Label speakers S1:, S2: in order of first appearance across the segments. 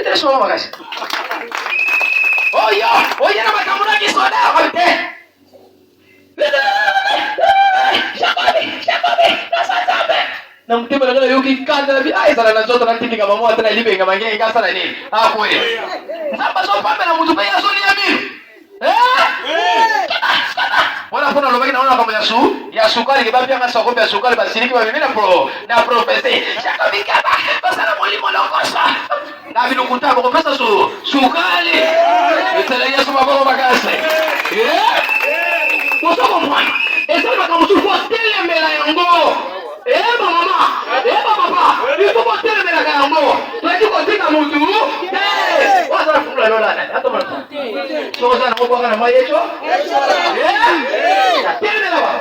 S1: Peter soma makasi. Oya na makamuna kisoda kabite. Shababe, nasasabe. Namtima na yuki kanda na bi ai sana na zoto na tiki kama mwa tena libe ngama ngenge kasa na nini. Hapo ile. Samba so pambe na mtu baya so ni amini. Wala kuna lobaki naona kama ya sukari kibapi anga sokopia sukari basiriki ba mimi na professeur. Shakabika ba. Basala mwalimu lokosa. Na binukuta kwa pesa sukari. Italia soma baba makasi. Mosoko mwana. Esa kama msukotele mbele yango. Mama. Papa. Msukotele mbele yango. Tuko tika mtu. Wasa kula lola. Hata mwana. Soza na kwa kana mayecho. Tele baba.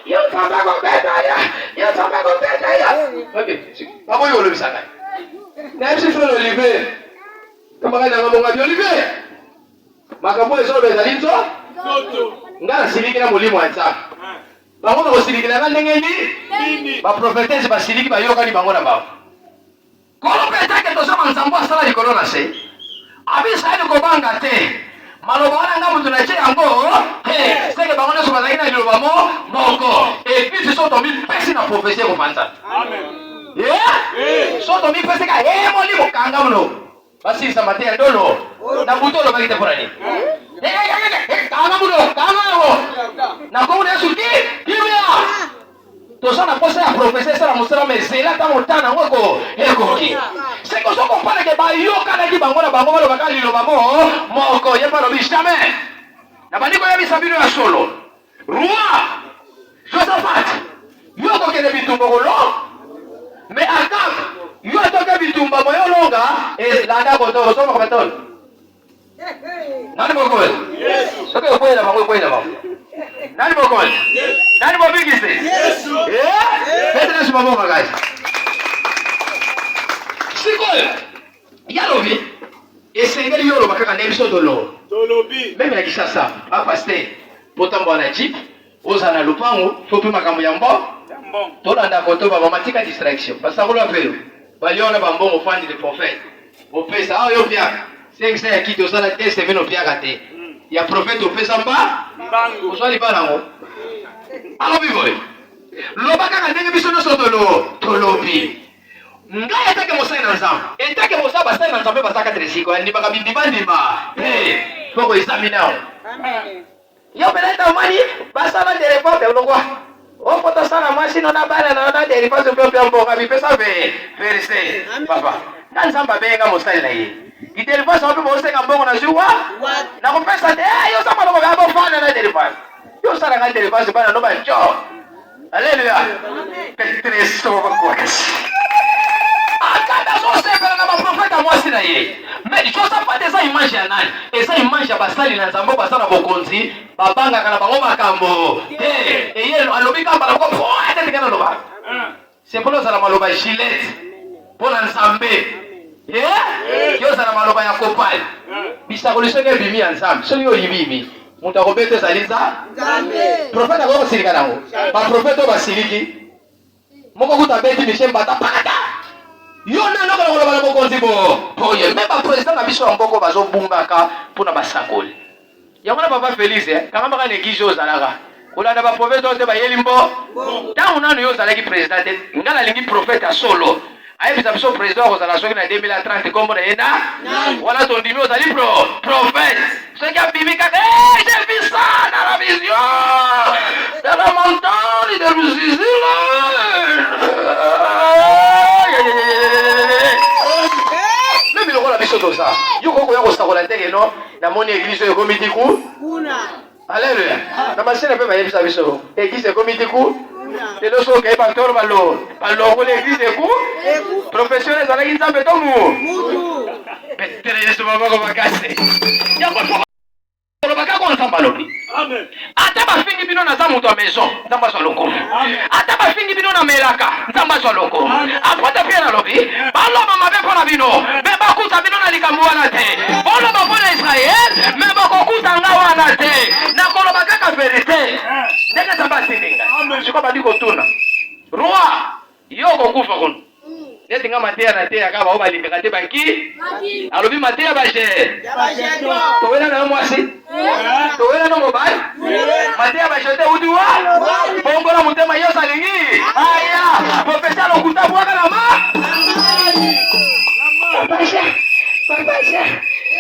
S1: Yo samba ko beta ya. Okay. Babo yo lo bisaka. Na msi folo libe. Kama kana ngabonga byo libe. Makambo ezo bezalinzo. Ngala silikira mulimu anza. Bango ba silikira ndenge ni? Ba prophetesse ba siliki ba yoka ni bango na ba. Kolo petake to soma nzambo asala likolo na se. Abisa ni ko banga te. Maloba wana ngamu tunache yango. Seke bango na soba zaina liloba moko. Et puis so to mi pesi na prophétie ko panza. Amen. So to mi pesi ka molimo kanga muno. Basi sa matea ndolo. Na butolo bagite porani. Na kwa una suki kimya to sana posa ya professeur sana musala mesela ta motana ngoko ekoki seko soko pale ke bayoka na kibango na bango balo bakali lo bamo moko ye palo bishame na bandiko ya bisabino ya solo roi Josaphat yoko ke de bitumbo golo me Akab yoko ke bitumba moyo longa landa ko to so ko beton nani mo ko yes okay ko ina bango ko ina bango nani mo ko yes nani mo bigise yes Peter sima mo guys sikol yalobi esengeli yolo bakaka na ebiso tolobi meme na kisasa apaste potambo na jeep ozana lupango fopi makambo ya mbo tolanda koto baba matika distraction basakolo apelo baliona bambongo fandi de prophète opesa ayo yo piaka sengse ya kiti osala teste meno piaka te ya prophète opesa mbangu oswali banango alobi boy lobaka ndenge biso no tolobi ngai atake mosai na nzambe etake mosai basai na nzambe basaka tresiko ndi baka bindima poko isaminao amen yo beleta mani basala telefone belongwa o pota sana mashino na bala na telefone so pia mboka bipesa verse papa na nzamba benga mosai na ye itelefone so pia mosai ngambongo na juwa na kupesa te yo sama lo ngabo fana na telefone yo sara nga telefone bana no banjo Alléluia. Petre so kwa kasi. Akada so sepela na profeta mwasi na ye. Mais Josaphat eza image ya nani? Eza image ya basali na nzambo basala bokonzi, babanga kana bango makambo. Ye alobi kamba na ko ete kana loba. C'est pour ça la maloba gilet. Pour nzambe. Yo sana maloba ya kopal. Bisa kolisenge bimi ya nzambe. So yo yibimi. Muta kobete zaliza nzambe. Profeta ko sirika nango. Ba profeta ba siriki. Moko kutabeti mishemba tapata. Yo na no kana bala bokonzi bo. Oye, même président na biso mboko bazo bumbaka pona basakoli. Yango na papa Felice, kama maka nekijo zalaka. Kolanda ba profeta te ba yelimbo. Tangu nanu yo zalaki président te. Ngala lingi profeta solo. Aibisa biso président ko zala soki na 2030 kombo na yenda. Wala ton dimi ozali prophète. Ce qui a bimika j'ai vu ça dans la vision. Dans la montagne de Rusizila. Même le rôle a biso to ça. Yo ko ya ko sakola teke no na moni église yo komiti ku. Kuna. Alléluia. Na masina pe ba yebisa biso. Église komiti ku. Et le soir, il va faire ballon. Alors, l'église est où? Professionnel, dans l'église, ça fait tout. Peut-être que maman va casser. Il y a pas de Amen. Ata ba fingi bino na zamu to maison, nzamba so loko. Ata ba fingi bino na melaka, nzamba so loko. Apota pia na lobi, balo mama be pona bino, be ba kuta bino na likambo wana te. Bolo ba pona Israël, me ba kokuta nga wana te. Na kolo ba kaka verite. Ndeka zamba sininga. Amen. Siko ba diko tuna. Roi, yo ko kufa kono. Neti singa matea na te akaba oba lingaka te baki alobi matea baje towela na mwasi towela na mobile matea baje te udiwa bongo na mutema yosa lingi aya professeur lokuta bwaka na ma baje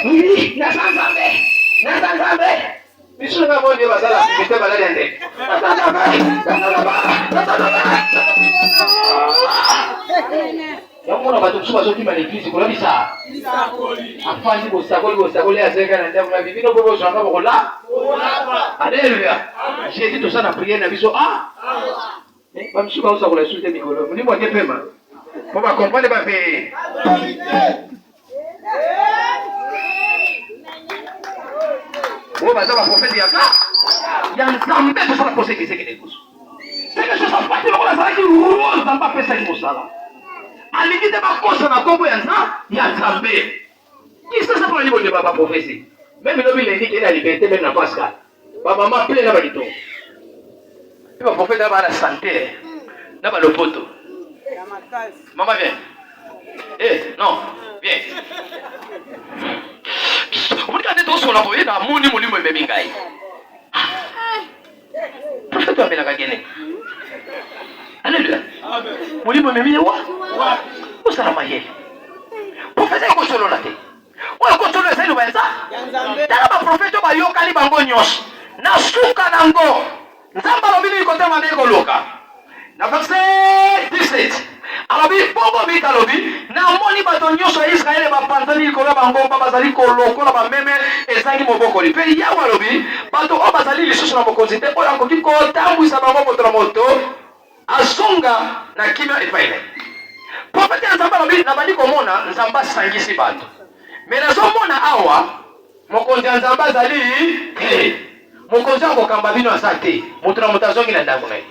S1: oui na sanzambe bisu na bonde basala bite balali ande Yango na bato suba soki ba l'église ko labisa. Afandi ko sakoli azeka na ndako na bibino bobo zanga bokola. Alléluia. J'ai dit tout ça na prière na biso ba msuba usa kola suite mikolo. Ni mo pema. Pour ba comprendre ba pe. Oh ba zaba prophète yaka. Yanzambe to sala poseki sekele kusu. C'est que je sens pas que la sala qui rose dans pas pesa qui mosala. Alikite bakosa na kombo ya Nzambe. Kisa sa pour niveau de baba prophétie. Même le bilan dit la liberté même na Pascal. Baba mama plein na balito. Et ba prophète ba la santé. Na ba lopoto. Maman viens. Non, viens. On regarde tout sur la voie na moni molimo bébé ngai. Prophète wa bela kagene. Alléluia. Amen. Molimo memi wa? Usara maye. Professeur ko solo la te. Wa ko solo selo benza? Tala ba professeur ba yokali bango nyos. Na suka nango. Nzamba lobini ko tema ndeko loka. Na verset 17. Alobi bongo bita lobi na moni bato nyos ya Israël ba pantani ko la bango ba bazali ko lokola ba meme ezangi moboko li. Pe ya wa lobi bato o bazali lisusu na mokonzi te o yango ko tambwisa bango moto na moto. Asonga na kimia epaile. Profete ya Nzamba lobi na bandi komona Nzamba sangisi bato. Mais nazomona awa mokonzi ya Nzamba azali mokonzi ako kamba bino asate. Mutu na mutazongi na ndango na ye.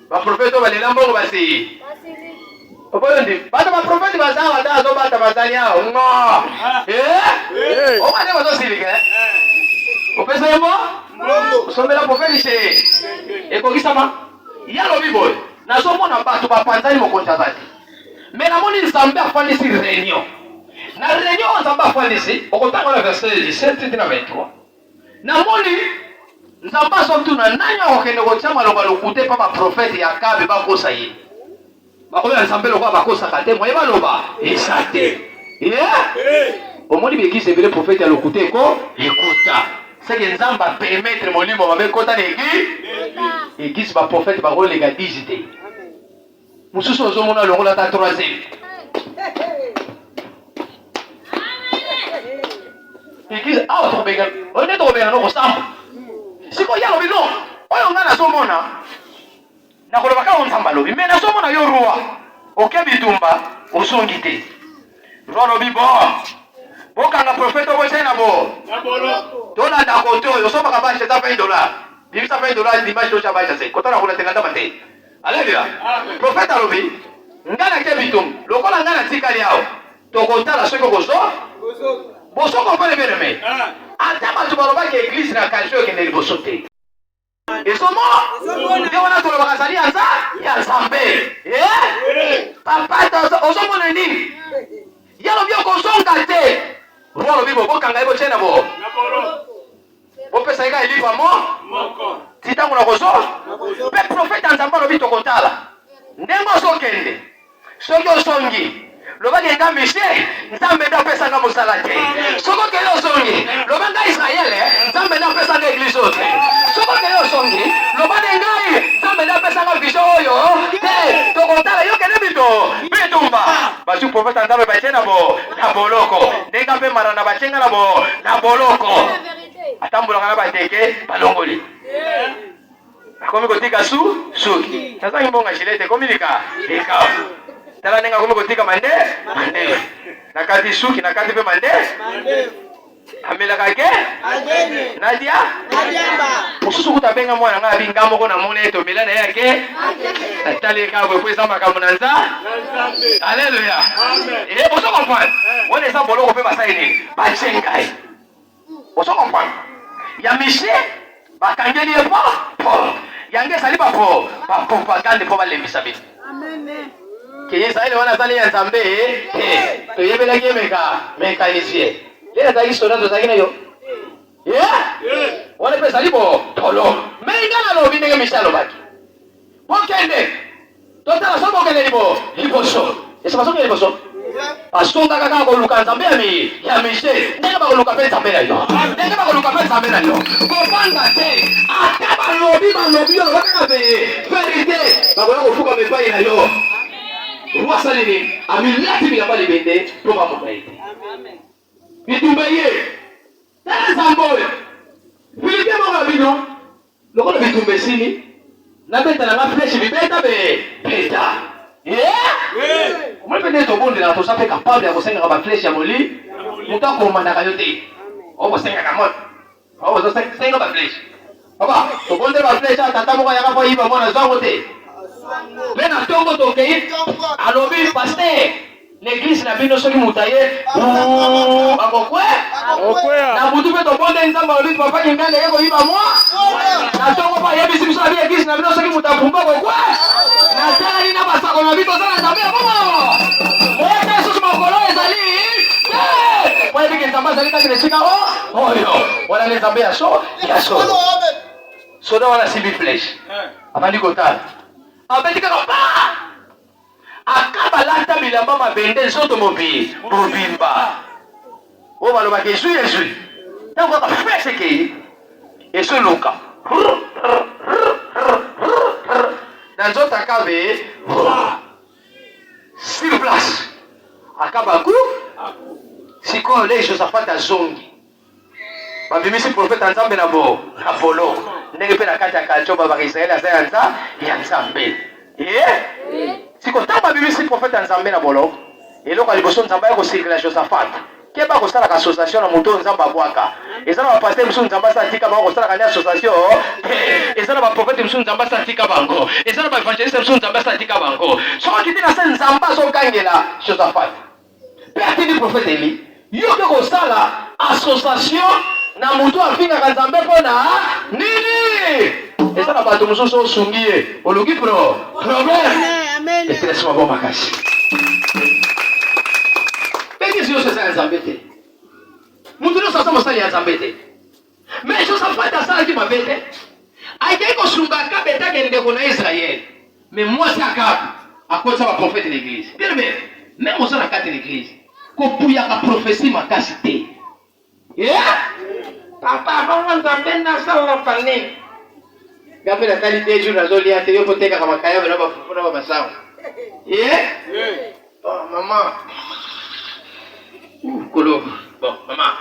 S1: Ba profete balela mbongo basi. Oboyo ndi bato ba profete bazawa da zo bata bazali hao. Ngo. O bane bazo silike. Opesa yemo? Somela profete she. Ekokisama. Yalo biboy. Nazomona bato bapanzani mokonzi azali. Mais namoni Nzambe afandisi réunion. Na réunion Nzambe afandisi, okotanga na verset 17 na 23. Namoni Nzambe asotuna nani okende kotia maloba lokute pa ba prophète ya kabe bakosa ye. Bakoya Nzambe lokwa bakosa kate moye baloba esate. Omoni bekise bele prophète ya lokute ko écoute. C'est que Nzambe permettre molimo mabe kota negi. Église ba prophète ba rolega digité. Mususu ozomona longola ta troisième. Église autre bega. On est tombé na ko samba. Siko ya lobi no. Oyo ngana somona. Na ko lobaka on samba lobi. Mais na somona yo roi. Oke bitumba osongi te. Roi lobi bo. Bokanga prophète bo sena bo. Na bolo. Dola da konto yo soba ka ba $20. Bibisa $20 dimanche do chaba chase. Kotana ko la tenganda mate. Alléluia. Prophète alobi ngana ke bitum lokola ngana tikali yao tokotala soko kozo boso comprendre bien mais ata ba tubaloba ke église na kalcho ke ndeli bosote esomo ndio wana tolo bakazali anza ya Nzambe papa to osomo nini yalo bio kosonga te rolo bibo bokanga ibo chena bo na bolo opesa ika ilipa moko titango na kozo pe prophète Nzambe lobi tokotala ndengo sokende soki osongi loba ngenda mishe Nzambe ndo pesa nga musala te soko kele osongi loba nga Israël Nzambe ndo pesa nga église ote soko kele osongi loba ngai Nzambe ndo pesa nga vision oyo te tokotala yo kele bito bitumba basu prophète Nzambe bachena bo na boloko ndenga pe marana bachenga na bo na boloko atambola kana bateke balongoli akomi kotika suki sasa ngimbonga shilete komilika eka tala nenga komi kotika mande nakati suki nakati pe mande amela kake Nadia ususu kutabenga mwana nga binga moko na mone to milana yake tali ka bwe kweza makamunanza Alléluia amen boso comprendre wone sa boloko pe basaini bachengai boso comprendre ya mishe bakangeli po yange sali ba propagande po balembisa biso amen ke Israël wana sali ya Nzambe to yebela ke mécanicien lera ta historia to sakina yo wala pesa libo tolo menga na lobi ndenge mishalo baki bokende totala sobo kende liboso esa baso kende liboso asonga kaka koluka Nzambe ya mishe ndenge bakoluka pe Nzambe na yo ndenge bakoluka pe Nzambe na yo kopanga te ata balobi yo bakaka pe vérité bakola kofuka mepai na yo roi salini amilati bilamba libende po bamokai bitumba ye tala Nzambe Philippe moko bino lokola bitumba esili nabeta na flèche bibeta beta Moi peut-être au bon de la tout ça fait capable de bosser avec flèche ya moli muta ko mandaka yo te o bosser ka mot o bosser senga ba flèche baba to bon de ba flèche tata moko ya ka fa iba mona zango te mena tongo to ke alobi pasteur l'église na bino soki mutaye akokwe na butu pe to bon de nzamba oli papa kingane yeko iba moi na tongo pa yebi sibiso na l'église na bino soki mutapumba kokwe na tali na basako na bito sana Nzambe bomo oya Yesu mokolo ezali oya biki Nzambe ezali kati na sika oyo wana le Nzambe ya so soda wana simbi flèche abandi kotala abandi kaka akaba lata bilamba mabende nzoto mobimba o balobaka ezwi ntango kaka flèche ekei ezoluka na nzoto akabe sur place akaba ku sikoyo le Josaphat azongi babimisi profeta Nzambe na bolo ndenge mpe na kati ya kalcho babaka Israeli aza ya Nzambe siko ntango babimisi profeta Nzambe na bolo eloko ya liboso Nzambe akosirikila Josaphat ke bakosalaka association na moto Nzambe abwaka eza na bapaster mosusu Nzambe asatika bango kosalaka ni association eza na baprofete mosusu Nzambe asatika bango eza na baevangeliste mosusu Nzambe asatika bango soki kiti na se Nzambe azokangela Josaphat mpe atindi profete Eli yo mpe kosala association na moto afingaka Nzambe mpona nini eza na bato mosusu osungi ye oluki problème etelesima bo makasi pekisi nyonso eza ya Nzambe te moto nyonso aza mosali ya Nzambe te mais Josaphat asalaki mabe te akei kosunga Akabe etake ndeko na Israele mais mwasi Akabe akotisa baprofete l'église bien bien même oza na kati l'église kopuyaka prophétie makasi te papa bongo Nzambe nasala panini gape na tali te jour nazolia te yo potekaka makaya na bafufu na babasango maman kolo bon maman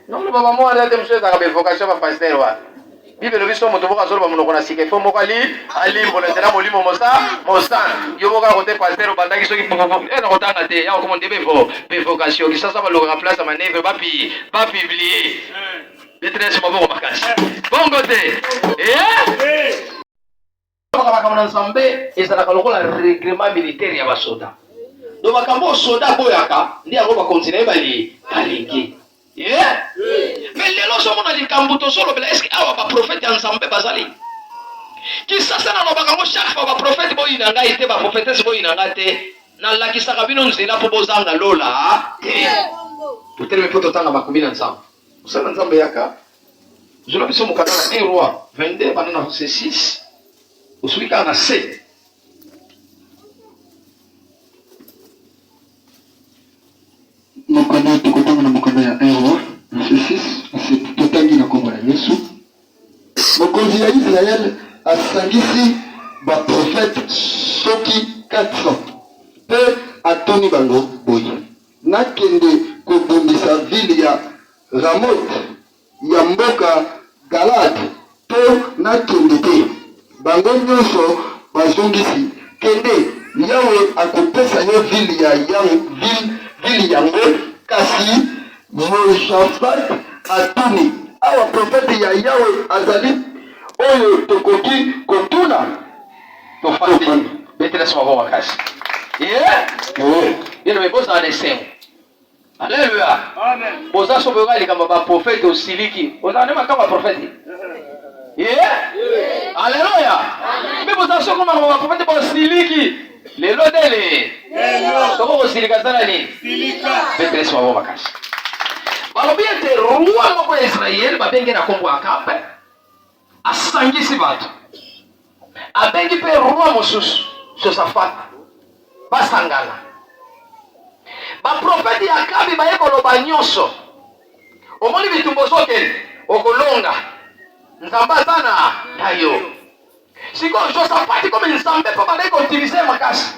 S1: non baba mo ala te mso ta ka vocation ba pasteur wa bible lo biso moto boka zolo ba monoko na sike fo moko ali mbona tena molimo mosa yo boka kote pasteur bandaki soki na kotanga te ya ko monde be vocation ki sasa ba lo ka place maneve ba publier Betres maboko makasi bongo te kama Nzambe ezalaka lokola règlement militaire ya basoda do bakambo soda boyaka ndi yango bakontinue balingi mais lelo somona likambo tosolobela eske awa baprofete ya Nzambe bazali kisasa na lobaka ngo chaque fois baprofete boyina ngai te baprofetese boyina ngai te nalakisaka bino nzela mpo bozanga lola te puteleme mpo totanga makomi na Nzambe osala Nzambe yaka zola biso mokanda na 1 roi 22 bana na 6 osuli kaka na 7
S2: mokanda tokotanga na mokanda ya 1 roi 6 totangi na kombo na Yesu mokonzi ya Israel asangisi baprofete soki 400 mpe atoni bango boye nakende kobomisa vile ya Ramot ya mboka Galad to nakende te bango nyonso bazongisi kende Yawe akopesa yo vile ya vile yango kasi Josaphat atuni awa profete ya Yawe azali oyo tokoki kotuna
S1: tofandi betelesima bo makasi yeno mebosa dessin Alléluia. Amen. Boza soboga likambo ba prophète osiliki. Oza ne makamba prophète. Alléluia. Mais vous savez comment on va faire pour siliki. Les lodele. Comment vous silika zalani? Silika. Petre soit bon vacances. Alors bien te roi moko Israël ba bengi na kombo akape. Asangisi bato. Abengi pe roi mosusu. Josaphat. Basangana. Ba prophète Akabi ba yeko loba nyonso. Omoni bitumbo soke okolonga. Nzamba sana tayo. Siko Josaphat comme nzambe pa ba yeko utiliser makasi.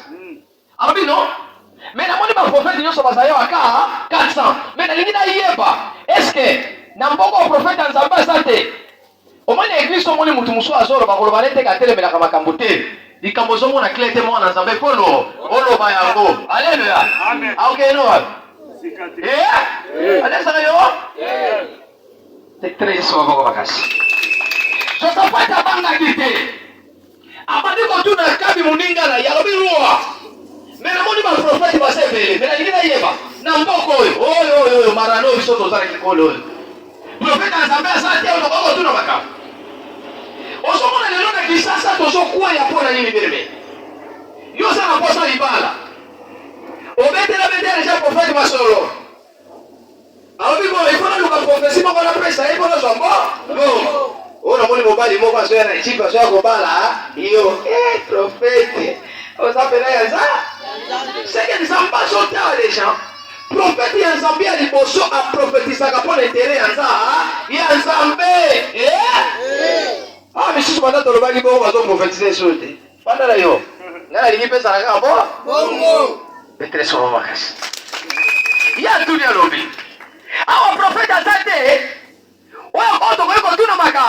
S1: Abi non? Mais namoni ba prophète nyonso bazayo aka 400. Mais nalingi na yeba. Est-ce que na mboko prophète nzamba sate? Omoni église omoni mutu muso azoro ba koloba lete ka telemela ka makambo te. Likambo zongo na clé témoin na nzambe polo. Oloba yango. Alléluia. Amen. Okay no. Alléluia yo. C'est très souvent bakasi. Josaphat abanga kite. Abandi ko tuna Akabi muninga na yalobi ruwa. Mais namoni ba prophète ba sebele. Mais na yeba. Na mboko oyo marano biso tozala kikolo. Prophète nzambe asante oloko tuna baka. Osomona lelo na kisasa tozokuwa ya pona nini berebe. Yo sana posa libala. Obetela betela ja prophète masolo. Aobi bo ifona luka prophétie moko na presa ifona zombo. No. Ona moni mobali moko azoya na chipa azoya kobala. Yo prophète. Osapela ya za. C'est que nzamba sota les gens. Prophète ya nzambe ya liboso a prophétisaka pour l'intérêt ya nzambe. Ah, mais si je m'entends le bagage, on va prophétiser sur le thé. Pas de là, yo. Là, il y a des personnes qui ont bon. Mais très souvent, il y a tout le lobby. Ah, le prophète a dit, ouais, on doit tout le maka.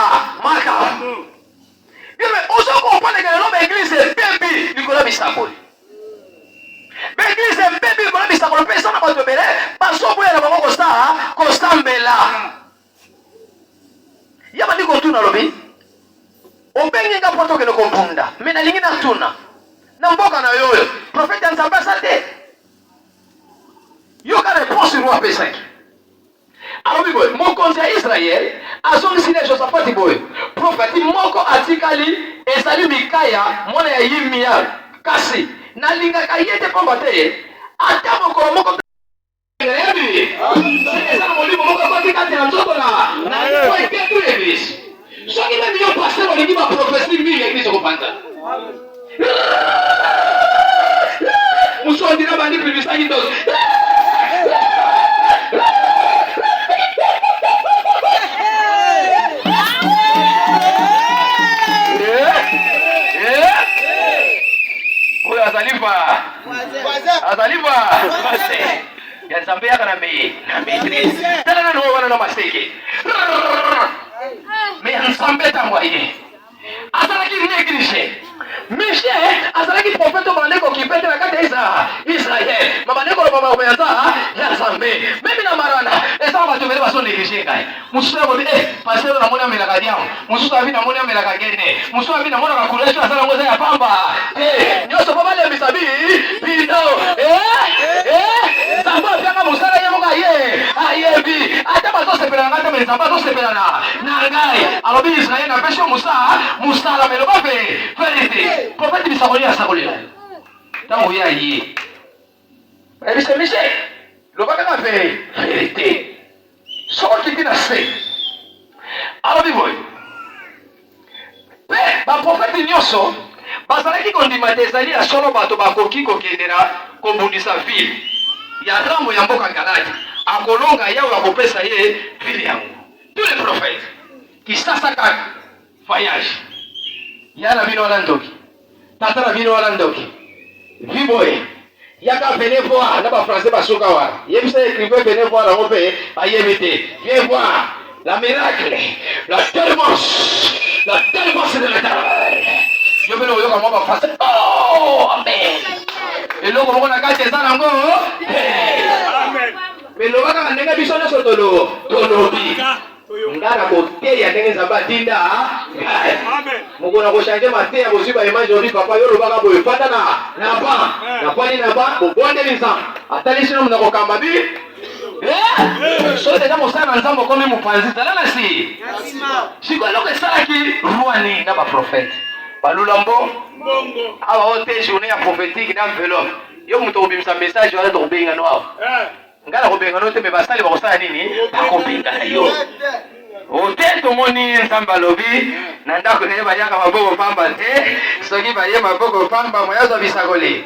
S1: Mais on se comprend que l'homme église est bébé, Nicolas Bissakol. Mais l'église est bébé, Nicolas Bissakol. Personne n'a pas de bébé. Parce que vous avez un constant bella. Il y a pas de tout le lobby. Obengi nga poto keno kompunda. Mena lingi na tuna. Na mboka na yoyo. Prophète nzambe sate. Yo ka réponse roi P5. Alors biboy, mokonzi ya Israël azongisi na Josaphat boy. Prophète moko atikali ezali Mikaya mwana ya Yimia. Kasi na linga kayete pamba te. Ata moko moko Rebi. C'est ça mon livre moko atikali na nzoto na. Na yo eketu l'église. So qui même yo pasteur on dit ma prophétie mille église au panta. Muso dira bandi plus ça qui dos. Oya azalifa. Ya nzambe yaka na maîtrise. Tala na no wana na masteke. Mais ensemble t'envoyé. Azalaki négligé. Michel azalaki prophète bandeko qui pète la carte Israël. Mabandeko lo baba omeanza ya zambe. Mimi na marana. Esa ba tubele baso négligé kai. Mususa ko pasteur na mona mela kadiao. Mususa vi na mona mela kagene. Mususa vi na mona kakulesha sana ngoza ya pamba. Nyoso baba le bisabi. Pino. Samba pia musala yemo ka ye. Ayebi. Ata baso sepela ngata me samba to sepela na. Nangai. Alobi Israël na pesho Musa la melo ba fe. Vérité. Prophète bisaboli asakolela. Tango ya yi. Ebisemise. Lo ba ka fe. Vérité. Soko kiti na se. Alobi boy. Ba prophète nyonso bazalaki kondima te ezali ya solo bato bakoki kokendela kobundisa ville ya rambo ya mboka Galati akolonga yawe akopesa ye ville yango. Tous les prophètes qui sasaka voyage yana bino wala ndoki tatara bino wala ndoki viboye yaka venez voir na ba français basuka wa yebisa écrivain venez voir la robe ayebite viens voir la miracle la tellement de l'éternel. Je veux le voir comment va passer. Oh, amen. Et là, on a gâté ça là-bas. Amen. Mais le gars a n'engagé pas sur tolo. Ngara kote ya ndenge zamba tinda. Amen. Mungu na kushanje mate ya kuziba imani ori papa yoro baka boy fata na pa. Na kwani na ba bonde nisa. Atali sino mna kokamba bi. So deja mosala nzambo comme mopanzi tala si. Siko loke salaki ruani na ba prophète. Balulambo bongo. Awa ote journée ya prophétique na enveloppe. Yo muto obimisa message wala to benga noir. Ngala ko benga no te me basali ba kosala nini? Ba ko benga yo. Ote to moni nzamba lobi na ndako ne ba yaka maboko pamba te. Soki ba ye maboko pamba moya zo bisagole.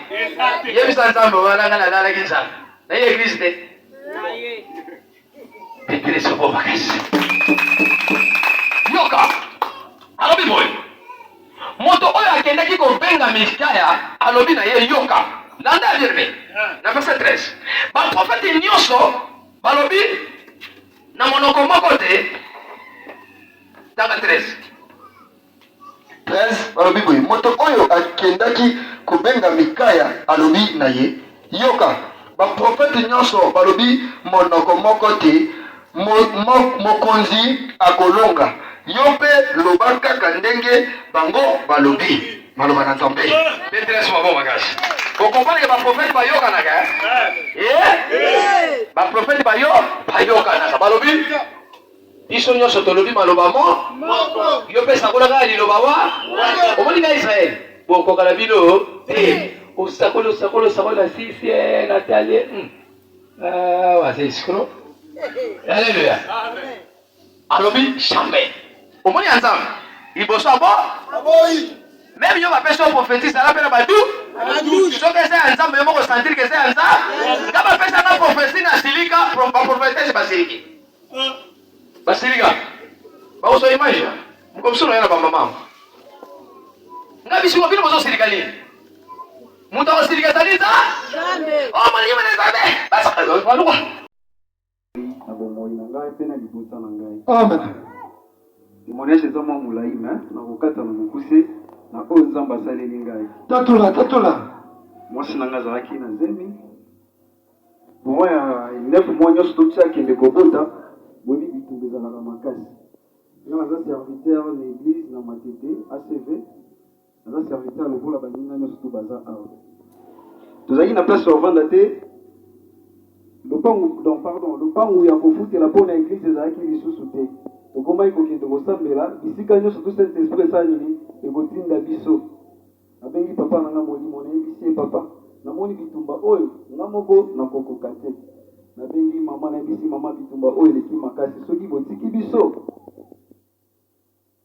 S1: Ye bisa nzamba wala ngala dala kinsa. Na ye Kriste. Petre sopo bakasi. Yoka. Alobi boy. Moto oyo akendaki kobenga Mikaya alobi na ye yoka. Landa dirbe. Na verset 13. Ba prophète nyonso balobi na monoko moko te. Tanga 13.
S2: Balobi boy. Moto oyo akendaki kobenga Mikaya alobi na ye yoka. Ba prophète nyonso balobi monoko moko te. Mokonzi akolonga. Yope loba kaka ndenge bango balobi. Maloba na Nzambe.
S1: Petre sopo bakasi. Vous comprenez que ma prophète va yoka naga? Ma prophète va yoka naga. Balobi? Iso nyonso tolobi maloba mo? Yope sakola kaka liloba wa? Omoni na Israël. Boko kala bino? Sakola sisi Nathalie. Ah, c'est escroc. Alléluia. Alobi jamais. Omoni Nzambe. Iboso abo? Même yo va faire prophétie, ça l'appelle Badou. Ce que c'est Nzambe, yo va sentir que c'est Nzambe. Quand va faire ça prophétie na silika, prophétie basiliki. Basilika. Ba oso image. Comme ça on yana ba maman. Ngabi si wapili bozo silikali. Muta ko silika taliza? Jamais. Oh mali mana Nzambe. Basa ko faluka.
S2: Amen.
S3: Témoignage est vraiment moulaï, mais on va vous na oyo nzamba asaleli ngai
S2: tatola
S3: mwasi na ngai azalaki na zemi momo ya 9 mois nyonso tokisa akende kobota boni bitumba ezalaka makasi nga naza serviteur na église na matete ACV naza serviteur lokola baninga nyonso to baza awa tozalaki na place ovanda te lopangu ya kofutela mpo na église ezalaki lisusu te tokomaki kokende kosambela bisika nyonso to saint esprit esala nini ekotinda biso nabengi papa na nga molimo nayebisi ye papa namoni bitumba oyo nga moko nakokoka te nabengi mama nayebisi mama bitumba oyo eleki makasi soki botiki biso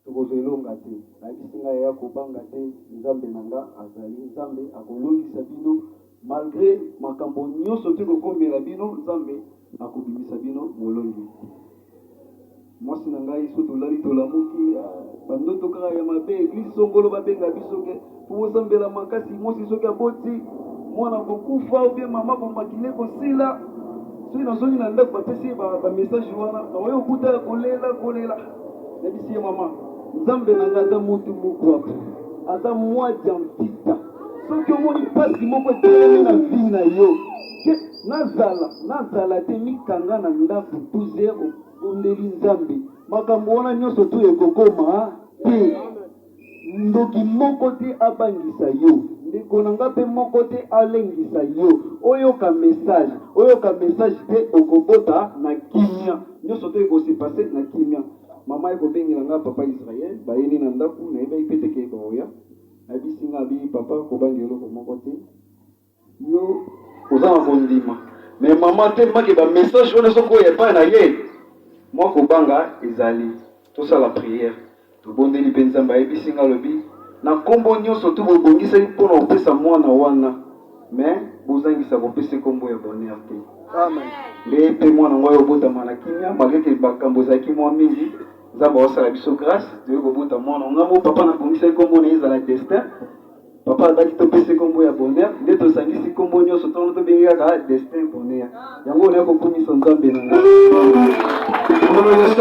S3: tokozwelonga te nayebisi ngai ya kobanga te nzambe na nga azali nzambe akolongisa bino malgré makambo nyonso te kokomela bino nzambe akobimisa bino molongi mwasi na ngai so tolali tolamuki bandoto kaka ya mabe eglise songolo babenga biso ke tokosambela makasi mwasi soki aboti mwana kokufa obie mama bomakile kosila soki nazongi na ndako bapesi bamessage wana naoye okuta kolela nayebisi ye mama nzambe na ngai aza motu mokwapo aza mwaja mpita soki omoni mpasi moko etelemi na vi na yo ke nazala te mikanga na ndako 12 ondeli nzambe makambo wana nyonso to ekokoma te ndoki moko te abangisa yo ndeko na nga mpe moko te alengisa yo oyoka message te okobota na kimia nyonso to ekosepase na kimia mama ekobengela nga papa Israel bayeni na ndako nayebaki mpe teke baoya nayebisi nga bi papa kobanga eloko moko te yo oza na kondima me mama te maki bamessage wana soko oyo epai na ye mwa kobanga ezali tosala prière tobondeli mpe nzambe ayebisi nga lobi na nkombo nyonso to bobongisaki mpona kopesa mwana wana me bozangisa kopesa nkombo ya bonheur te nde mpe mwana ngo oyo obotama na kimia malgré bakambo ezalaki mwa mingi nzambe aosala biso grâce toyei kobota mwana ngambo papa nabongisaki nkombo na ye ezala destin papa azalaki topesa nkombo ya bonheur nde tosangisi nkombo nyonso ntango tobengi kaka destin bonheur yango onaye kokumisa nzambe na ngai